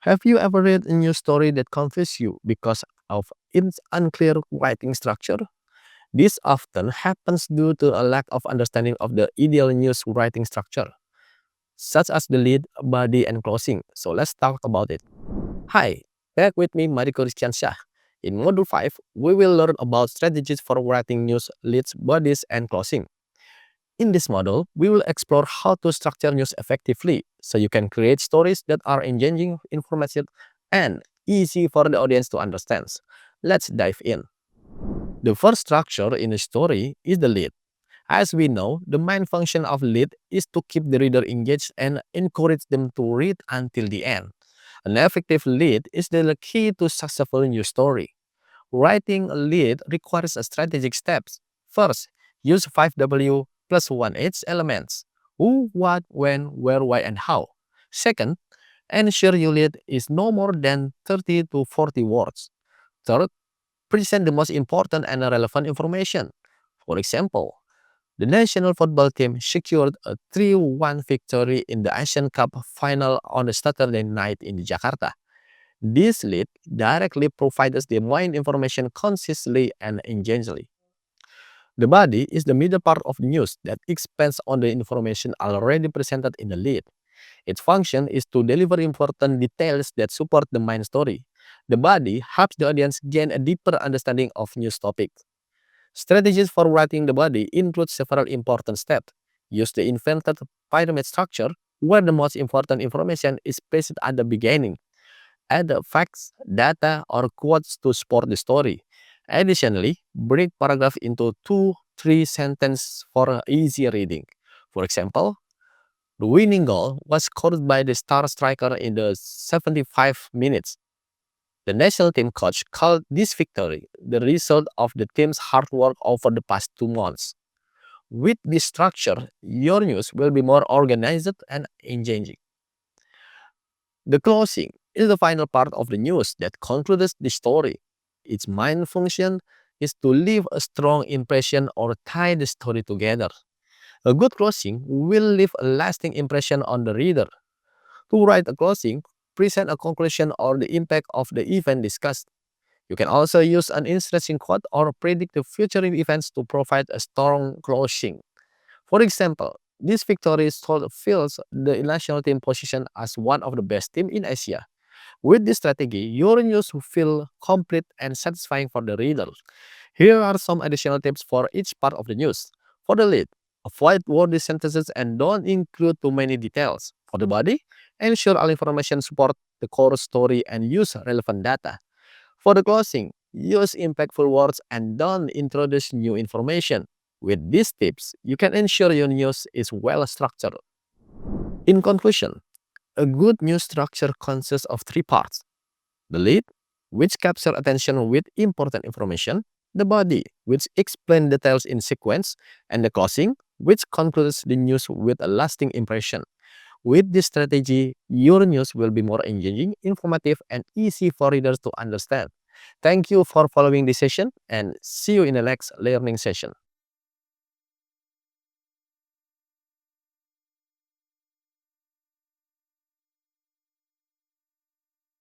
Have you ever read a news story that confused you because of its unclear writing structure? This often happens due to a lack of understanding of the ideal news writing structure, such as the lead, body, and closing. So let's talk about it. Hi, back with me, Mariko Rizkiansyah. In Module 5, we will learn about strategies for writing news, leads, bodies, and closing. In this model, we will explore how to structure news effectively so you can create stories that are engaging, informative, and easy for the audience to understand. Let's dive in. The first structure in a story is the lead. As we know, the main function of lead is to keep the reader engaged and encourage them to read until the end. An effective lead is the key to successful news story. Writing a lead requires a strategic steps. First, use 5W plus 1H elements. Who, what, when, where, why, and how. Second, ensure your lead is no more than 30 to 40 words. Third, present the most important and relevant information. For example, the national football team secured a 3-1 victory in the Asian Cup final on a Saturday night in Jakarta. This lead directly provides the main information concisely and engagingly. The body is the middle part of the news that expands on the information already presented in the lead. Its function is to deliver important details that support the main story. The body helps the audience gain a deeper understanding of news topics. Strategies for writing the body include several important steps. Use the invented pyramid structure, where the most important information is placed at the beginning. Add the facts, data, or quotes to support the story. Additionally, break paragraph into 2-3 sentences for easy reading. For example, the winning goal was scored by the star striker in the 75 minutes. The national team coach called this victory the result of the team's hard work over the past 2 months. With this structure, your news will be more organized and engaging. The closing is the final part of the news that concludes the story. Its main function is to leave a strong impression or tie the story together. A good closing will leave a lasting impression on the reader. To write a closing, present a conclusion or the impact of the event discussed. You can also use an interesting quote or predict the future events to provide a strong closing. For example, this victory fills the national team position as one of the best teams in Asia. With this strategy, your news will feel complete and satisfying for the reader. Here are some additional tips for each part of the news. For the lead, avoid wordy sentences and don't include too many details. For the body, ensure all information support the core story and use relevant data. For the closing, use impactful words and don't introduce new information. With these tips, you can ensure your news is well structured. In conclusion, a good news structure consists of three parts: the lead, which captures attention with important information; the body, which explains details in sequence; and the closing, which concludes the news with a lasting impression. With this strategy, your news will be more engaging, informative, and easy for readers to understand. Thank you for following this session and see you in the next learning session.